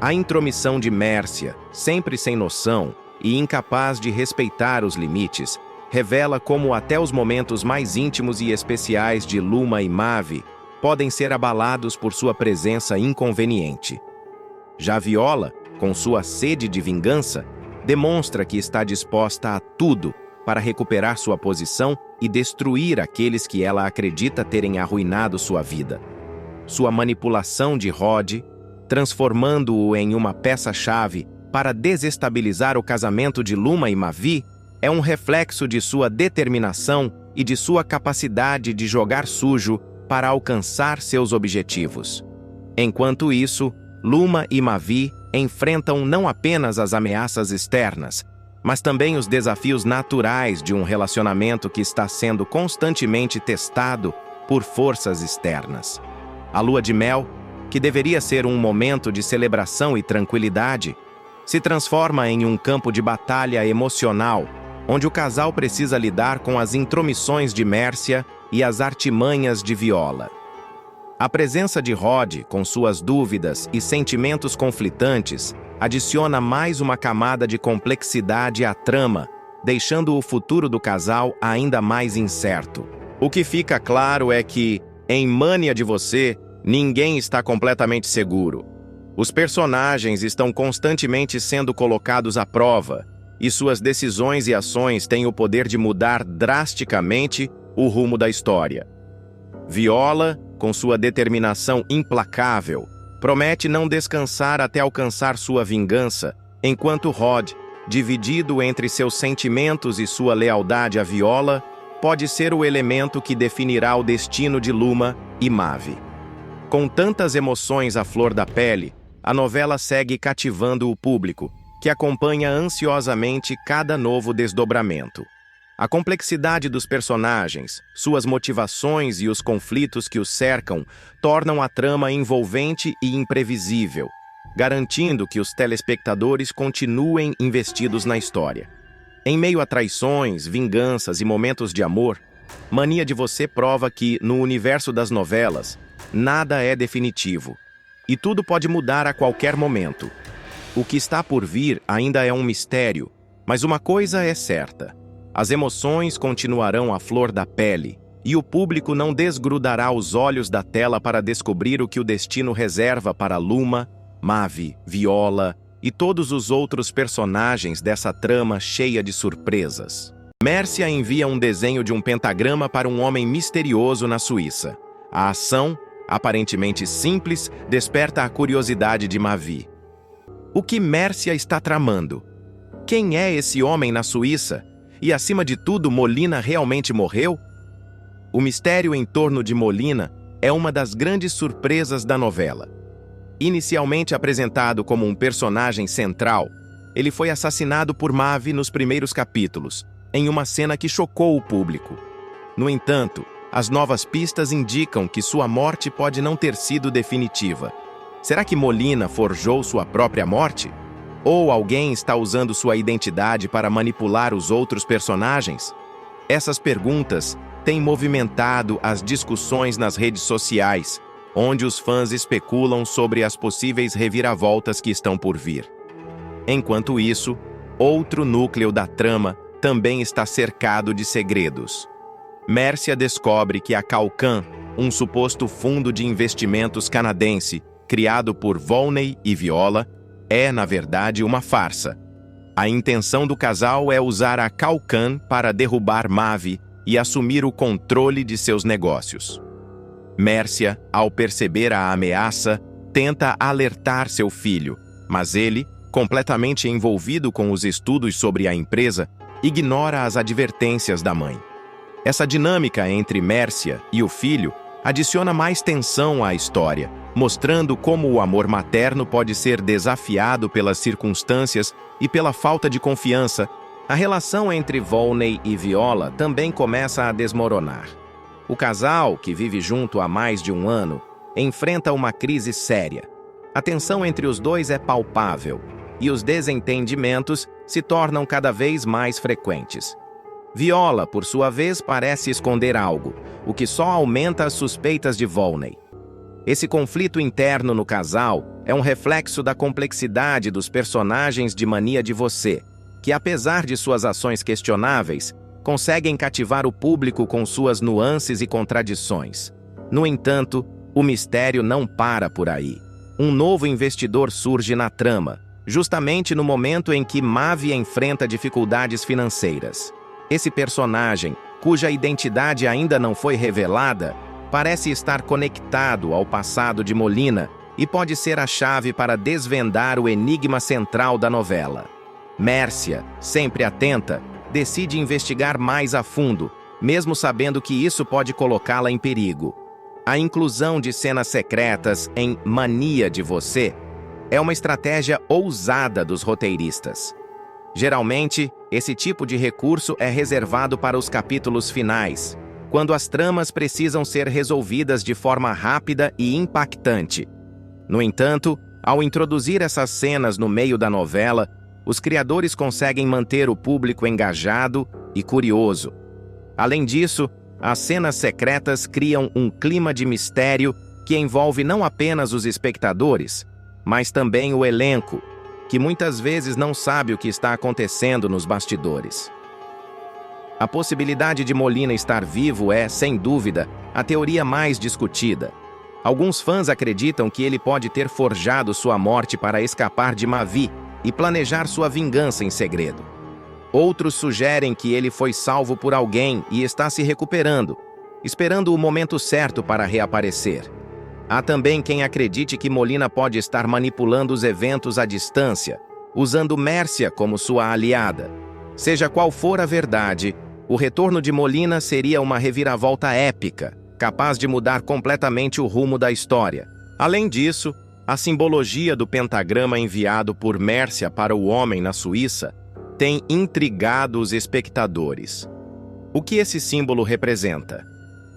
A intromissão de Mércia, sempre sem noção e incapaz de respeitar os limites, revela como até os momentos mais íntimos e especiais de Luma e Mavi podem ser abalados por sua presença inconveniente. Já Viola, com sua sede de vingança, demonstra que está disposta a tudo para recuperar sua posição e destruir aqueles que ela acredita terem arruinado sua vida. Sua manipulação de Rod, transformando-o em uma peça-chave para desestabilizar o casamento de Luma e Mavi, é um reflexo de sua determinação e de sua capacidade de jogar sujo para alcançar seus objetivos. Enquanto isso, Luma e Mavi enfrentam não apenas as ameaças externas, mas também os desafios naturais de um relacionamento que está sendo constantemente testado por forças externas. A lua de mel, que deveria ser um momento de celebração e tranquilidade, se transforma em um campo de batalha emocional, onde o casal precisa lidar com as intromissões de Mércia e as artimanhas de Viola. A presença de Rod, com suas dúvidas e sentimentos conflitantes, adiciona mais uma camada de complexidade à trama, deixando o futuro do casal ainda mais incerto. O que fica claro é que, em Mania de Você, ninguém está completamente seguro. Os personagens estão constantemente sendo colocados à prova, e suas decisões e ações têm o poder de mudar drasticamente o rumo da história. Viola, com sua determinação implacável, promete não descansar até alcançar sua vingança, enquanto Rod, dividido entre seus sentimentos e sua lealdade a Viola, pode ser o elemento que definirá o destino de Luma e Mavi. Com tantas emoções à flor da pele, a novela segue cativando o público, que acompanha ansiosamente cada novo desdobramento. A complexidade dos personagens, suas motivações e os conflitos que os cercam tornam a trama envolvente e imprevisível, garantindo que os telespectadores continuem investidos na história. Em meio a traições, vinganças e momentos de amor, Mania de Você prova que, no universo das novelas, nada é definitivo, e tudo pode mudar a qualquer momento. O que está por vir ainda é um mistério, mas uma coisa é certa: as emoções continuarão à flor da pele, e o público não desgrudará os olhos da tela para descobrir o que o destino reserva para Luma, Mavi, Viola e todos os outros personagens dessa trama cheia de surpresas. Mércia envia um desenho de um pentagrama para um homem misterioso na Suíça. A ação, aparentemente simples, desperta a curiosidade de Mavi. O que Mércia está tramando? Quem é esse homem na Suíça? E, acima de tudo, Molina realmente morreu? O mistério em torno de Molina é uma das grandes surpresas da novela. Inicialmente apresentado como um personagem central, ele foi assassinado por Mavi nos primeiros capítulos, em uma cena que chocou o público. No entanto, as novas pistas indicam que sua morte pode não ter sido definitiva. Será que Molina forjou sua própria morte? Ou alguém está usando sua identidade para manipular os outros personagens? Essas perguntas têm movimentado as discussões nas redes sociais, onde os fãs especulam sobre as possíveis reviravoltas que estão por vir. Enquanto isso, outro núcleo da trama também está cercado de segredos. Mércia descobre que a Calcan, um suposto fundo de investimentos canadense, criado por Volney e Viola, é, na verdade, uma farsa. A intenção do casal é usar a Calcan para derrubar Mavi e assumir o controle de seus negócios. Mércia, ao perceber a ameaça, tenta alertar seu filho, mas ele, completamente envolvido com os estudos sobre a empresa, ignora as advertências da mãe. Essa dinâmica entre Mércia e o filho adiciona mais tensão à história, mostrando como o amor materno pode ser desafiado pelas circunstâncias e pela falta de confiança. A relação entre Volney e Viola também começa a desmoronar. O casal, que vive junto há mais de um ano, enfrenta uma crise séria. A tensão entre os dois é palpável, e os desentendimentos se tornam cada vez mais frequentes. Viola, por sua vez, parece esconder algo, o que só aumenta as suspeitas de Volney. Esse conflito interno no casal é um reflexo da complexidade dos personagens de Mania de Você, que, apesar de suas ações questionáveis, conseguem cativar o público com suas nuances e contradições. No entanto, o mistério não para por aí. Um novo investidor surge na trama, justamente no momento em que Mavi enfrenta dificuldades financeiras. Esse personagem, cuja identidade ainda não foi revelada, parece estar conectado ao passado de Molina e pode ser a chave para desvendar o enigma central da novela. Mércia, sempre atenta, decide investigar mais a fundo, mesmo sabendo que isso pode colocá-la em perigo. A inclusão de cenas secretas em Mania de Você é uma estratégia ousada dos roteiristas. Geralmente, esse tipo de recurso é reservado para os capítulos finais, quando as tramas precisam ser resolvidas de forma rápida e impactante. No entanto, ao introduzir essas cenas no meio da novela, os criadores conseguem manter o público engajado e curioso. Além disso, as cenas secretas criam um clima de mistério que envolve não apenas os espectadores, mas também o elenco, que muitas vezes não sabe o que está acontecendo nos bastidores. A possibilidade de Molina estar vivo é, sem dúvida, a teoria mais discutida. Alguns fãs acreditam que ele pode ter forjado sua morte para escapar de Mavi e planejar sua vingança em segredo. Outros sugerem que ele foi salvo por alguém e está se recuperando, esperando o momento certo para reaparecer. Há também quem acredite que Molina pode estar manipulando os eventos à distância, usando Mércia como sua aliada. Seja qual for a verdade, o retorno de Molina seria uma reviravolta épica, capaz de mudar completamente o rumo da história. Além disso, a simbologia do pentagrama enviado por Mércia para o homem na Suíça tem intrigado os espectadores. O que esse símbolo representa?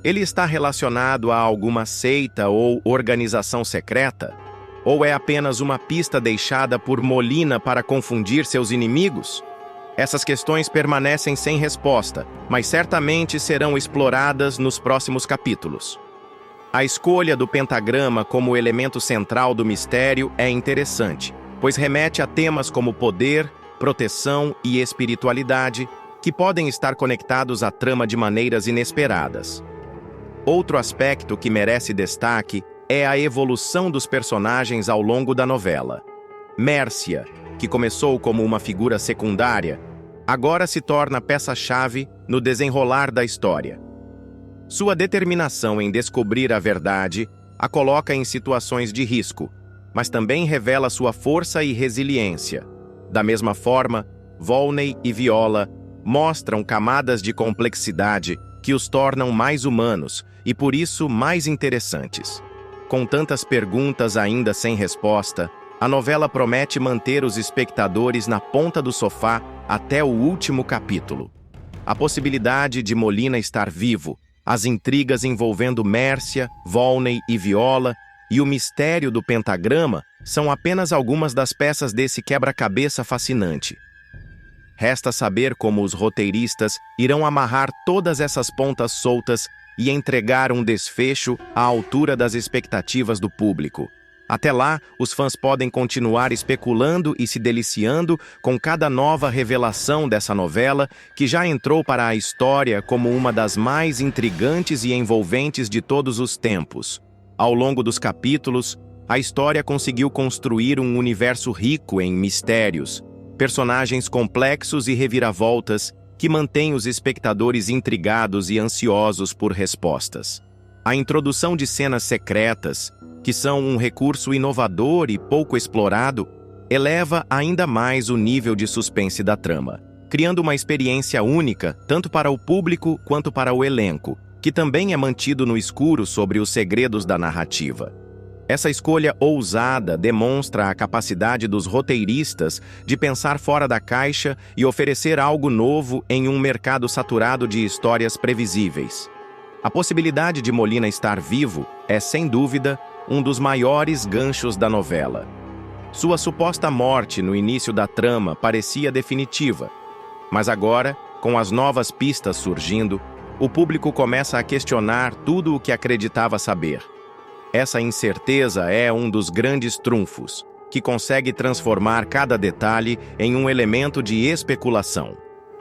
Ele está relacionado a alguma seita ou organização secreta? Ou é apenas uma pista deixada por Molina para confundir seus inimigos? Essas questões permanecem sem resposta, mas certamente serão exploradas nos próximos capítulos. A escolha do pentagrama como elemento central do mistério é interessante, pois remete a temas como poder, proteção e espiritualidade, que podem estar conectados à trama de maneiras inesperadas. Outro aspecto que merece destaque é a evolução dos personagens ao longo da novela. Mércia, que começou como uma figura secundária, agora se torna peça-chave no desenrolar da história. Sua determinação em descobrir a verdade a coloca em situações de risco, mas também revela sua força e resiliência. Da mesma forma, Volney e Viola mostram camadas de complexidade que os tornam mais humanos e, por isso, mais interessantes. Com tantas perguntas ainda sem resposta, a novela promete manter os espectadores na ponta do sofá até o último capítulo. A possibilidade de Molina estar vivo, as intrigas envolvendo Mércia, Volney e Viola e o mistério do pentagrama são apenas algumas das peças desse quebra-cabeça fascinante. Resta saber como os roteiristas irão amarrar todas essas pontas soltas e entregar um desfecho à altura das expectativas do público. Até lá, os fãs podem continuar especulando e se deliciando com cada nova revelação dessa novela, que já entrou para a história como uma das mais intrigantes e envolventes de todos os tempos. Ao longo dos capítulos, a história conseguiu construir um universo rico em mistérios, personagens complexos e reviravoltas que mantêm os espectadores intrigados e ansiosos por respostas. A introdução de cenas secretas, que são um recurso inovador e pouco explorado, eleva ainda mais o nível de suspense da trama, criando uma experiência única tanto para o público quanto para o elenco, que também é mantido no escuro sobre os segredos da narrativa. Essa escolha ousada demonstra a capacidade dos roteiristas de pensar fora da caixa e oferecer algo novo em um mercado saturado de histórias previsíveis. A possibilidade de Molina estar vivo é, sem dúvida, um dos maiores ganchos da novela. Sua suposta morte no início da trama parecia definitiva, mas agora, com as novas pistas surgindo, o público começa a questionar tudo o que acreditava saber. Essa incerteza é um dos grandes trunfos, que consegue transformar cada detalhe em um elemento de especulação.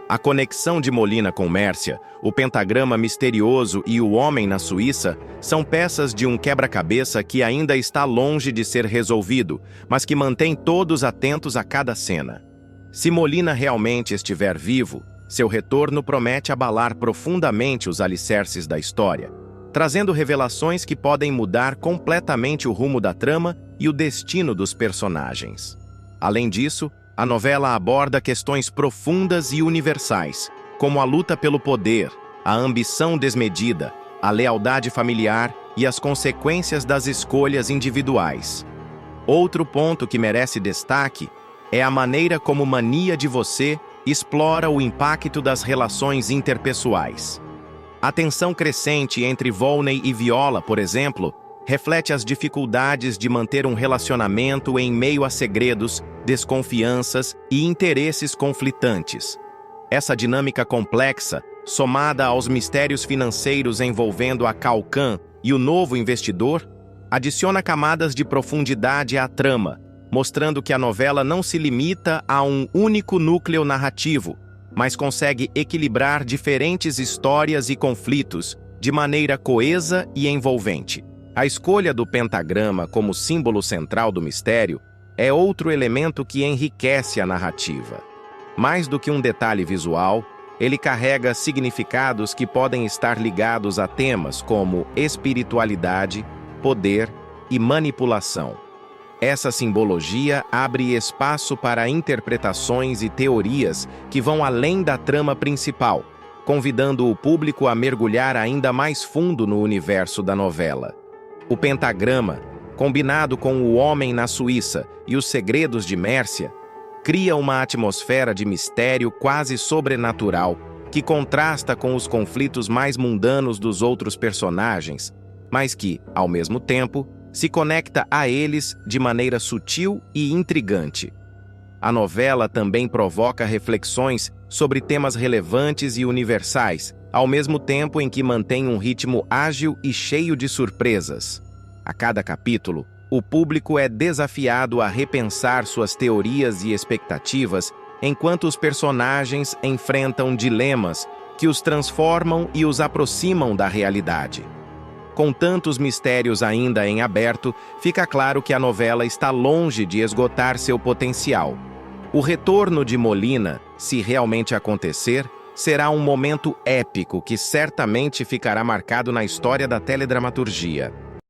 A conexão de Molina com Mércia, o pentagrama misterioso e o homem na Suíça são peças de um quebra-cabeça que ainda está longe de ser resolvido, mas que mantém todos atentos a cada cena. Se Molina realmente estiver vivo, seu retorno promete abalar profundamente os alicerces da história, trazendo revelações que podem mudar completamente o rumo da trama e o destino dos personagens. Além disso, a novela aborda questões profundas e universais, como a luta pelo poder, a ambição desmedida, a lealdade familiar e as consequências das escolhas individuais. Outro ponto que merece destaque É a maneira como Mania de Você explora o impacto das relações interpessoais. A tensão crescente entre Volney e Viola, por exemplo, reflete as dificuldades de manter um relacionamento em meio a segredos, desconfianças e interesses conflitantes. Essa dinâmica complexa, somada aos mistérios financeiros envolvendo a Calcan e o novo investidor, adiciona camadas de profundidade à trama, mostrando que a novela não se limita a um único núcleo narrativo, mas consegue equilibrar diferentes histórias e conflitos de maneira coesa e envolvente. A escolha do pentagrama como símbolo central do mistério é outro elemento que enriquece a narrativa. Mais do que um detalhe visual, ele carrega significados que podem estar ligados a temas como espiritualidade, poder e manipulação. Essa simbologia abre espaço para interpretações e teorias que vão além da trama principal, convidando o público a mergulhar ainda mais fundo no universo da novela. O pentagrama, combinado com o homem na Suíça e os segredos de Mércia, cria uma atmosfera de mistério quase sobrenatural que contrasta com os conflitos mais mundanos dos outros personagens, mas que, ao mesmo tempo, se conecta a eles de maneira sutil e intrigante. A novela também provoca reflexões sobre temas relevantes e universais, ao mesmo tempo em que mantém um ritmo ágil e cheio de surpresas. A cada capítulo, o público é desafiado a repensar suas teorias e expectativas enquanto os personagens enfrentam dilemas que os transformam e os aproximam da realidade. Com tantos mistérios ainda em aberto, fica claro que a novela está longe de esgotar seu potencial. O retorno de Molina, se realmente acontecer, será um momento épico que certamente ficará marcado na história da teledramaturgia.